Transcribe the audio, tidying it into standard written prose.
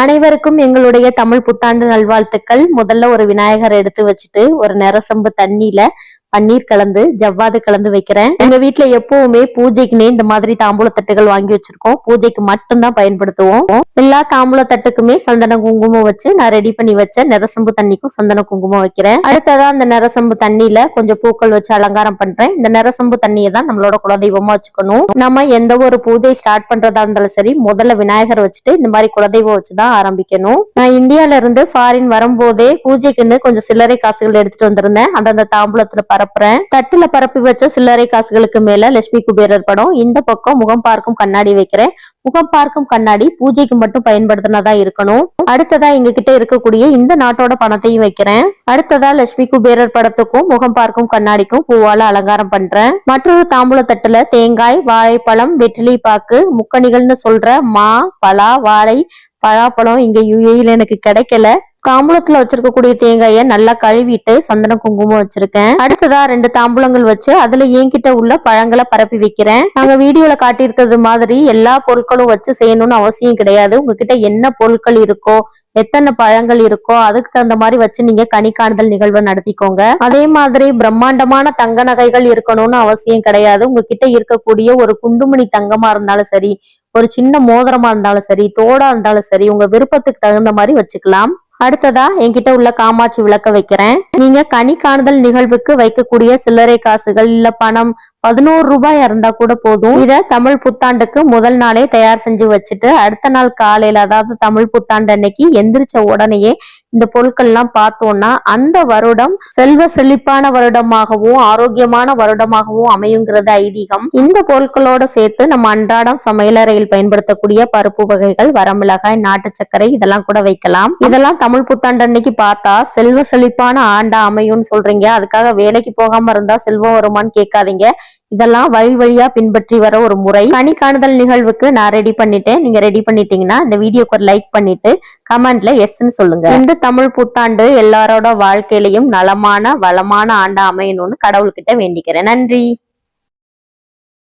அனைவருக்கும் எங்களுடைய தமிழ் புத்தாண்டு நல்வாழ்த்துக்கள். முதல்ல ஒரு விநாயகர் எடுத்து வச்சுட்டு ஒரு நிறசொம்பு தண்ணியில பன்னீர் கலந்து ஜவ்வாது கலந்து வைக்கிறேன். எங்க வீட்டுல எப்பவுமே பூஜைக்குனே இந்த மாதிரி தாம்பூல தட்டுகள் வாங்கி வச்சிருக்கோம். பூஜைக்கு மட்டும்தான் பயன்படுத்துவோம். எல்லா தாம்பூல தட்டுக்குமே சந்தன குங்குமம் வச்சு நான் ரெடி பண்ணி வச்ச நிறசொம்பு தண்ணிக்கும் சந்தன குங்குமம் வைக்கிறேன். அடுத்ததான் அந்த நிறசொம்பு தண்ணியில கொஞ்சம் பூக்கள் வச்சு அலங்காரம் பண்றேன். இந்த நிறசொம்பு தண்ணியை தான் நம்மளோட குலதெய்வமா வச்சுக்கணும். நம்ம எந்த ஒரு பூஜை ஸ்டார்ட் பண்றதா இருந்தாலும் சரி, முதல்ல விநாயகர் வச்சுட்டு இந்த மாதிரி குலதெய்வம் வச்சுதான் ஆரம்பிக்கணும். நான் இந்தியால இருந்து ஃபாரின் வரும்போதே பூஜைக்குன்னு கொஞ்சம் சில்லறை காசுகள் எடுத்துட்டு வந்திருந்தேன். அந்த தாம்பூலத்துல பரப்புறேன். தட்டுல பரப்பி வச்ச சில்லறை காசுகளுக்கு மேல லட்சுமி குபேரர் படம், இந்த பக்கம் முகம் பார்க்கும் கண்ணாடி வைக்கிறேன். முகம் பார்க்கும் கண்ணாடி பூஜைக்கு மட்டும் பயன்படுத்தினதா இருக்கணும். அடுத்ததா எங்க கிட்ட இருக்கக்கூடிய இந்த நாட்டோட பணத்தையும் வைக்கிறேன். அடுத்ததா லட்சுமி குபேரர் படத்துக்கும் முகம் பார்க்கும் கண்ணாடிக்கும் பூவால அலங்காரம் பண்றேன். மற்றொரு தாம்பூல தட்டுல தேங்காய், வாழைப்பழம், வெற்றிலை பாக்கு, முக்கணிகள்னு சொல்ற மா, பலா, வாழை, பழாப்பழம் இங்க யுஏஇல எனக்கு கிடைக்கல. தாம்பூலத்துல வச்சிருக்கக்கூடிய தேங்காய நல்லா கழுவிட்டு சந்தன குங்குமம் வச்சிருக்கேன். அடுத்ததா 2 தாம்பூலங்கள் வச்சு அதுல என்கிட்ட உள்ள பழங்களை பரப்பி வைக்கிறேன். நாங்க வீடியோல காட்டியிருக்கிறது மாதிரி எல்லா பொருட்களும் வச்சு செய்யணும்னு அவசியம் கிடையாது. உங்ககிட்ட என்ன பொருட்கள் இருக்கோ, எத்தனை பழங்கள் இருக்கோ அதுக்கு தகுந்த மாதிரி வச்சு நீங்க கனி காணுதல் நிகழ்வை நடத்திக்கோங்க. அதே மாதிரி பிரம்மாண்டமான தங்க நகைகள் இருக்கணும்னு அவசியம் கிடையாது. உங்ககிட்ட இருக்கக்கூடிய ஒரு குண்டுமணி தங்கமா இருந்தாலும் சரி, ஒரு சின்ன மோதிரமா இருந்தாலும் சரி, தோடா இருந்தாலும் சரி, உங்க விருப்பத்துக்கு தகுந்த மாதிரி வச்சுக்கலாம். அடுத்ததா என்கிட்ட உள்ள காமாட்சி விளக்க வைக்கிறேன். நீங்க கனி காணுதல் நிகழ்வுக்கு வைக்கக்கூடிய சில்லறை காசுகள் இல்ல பணம் 11 ரூபாய் இருந்தா கூட போதும். இத தமிழ் புத்தாண்டுக்கு முதல் நாளே தயார் செஞ்சு வச்சுட்டு அடுத்த நாள் காலையில, அதாவது தமிழ் புத்தாண்டு அன்னைக்கு எந்திரிச்ச உடனேயே இந்த பொருட்கள் எல்லாம் பார்த்தோம்னா அந்த வருடம் செல்வ செழிப்பான வருடமாகவும் ஆரோக்கியமான வருடமாகவும் அமையுங்கிறது ஐதீகம். இந்த பொருட்களோட சேர்த்து நம்ம அன்றாடம் சமையலறையில் பயன்படுத்தக்கூடிய பருப்பு வகைகள், வரமிளகாய், நாட்டு சர்க்கரை இதெல்லாம் கூட வைக்கலாம். இதெல்லாம் தமிழ் புத்தாண்டு அன்னைக்கு பார்த்தா செல்வ செழிப்பான ஆண்டா அமையும்னு சொல்றீங்க. அதுக்காக வேலைக்கு போகாம இருந்தா செல்வம் வருமானு கேட்காதீங்க. இதெல்லாம் வழி வழியா பின்பற்றி வர ஒரு முறை. கனி காணுதல் நிகழ்வுக்கு நான் ரெடி பண்ணிட்டேன். நீங்க ரெடி பண்ணிட்டீங்கன்னா இந்த வீடியோக்கு ஒரு லைக் பண்ணிட்டு கமெண்ட்ல எஸ்ன்னு சொல்லுங்க. இந்த தமிழ் புத்தாண்டு எல்லாரோட வாழ்க்கையிலையும் நலமான வளமான ஆண்டா அமையணும்னு கடவுள்கிட்ட வேண்டிக்கிறேன். நன்றி.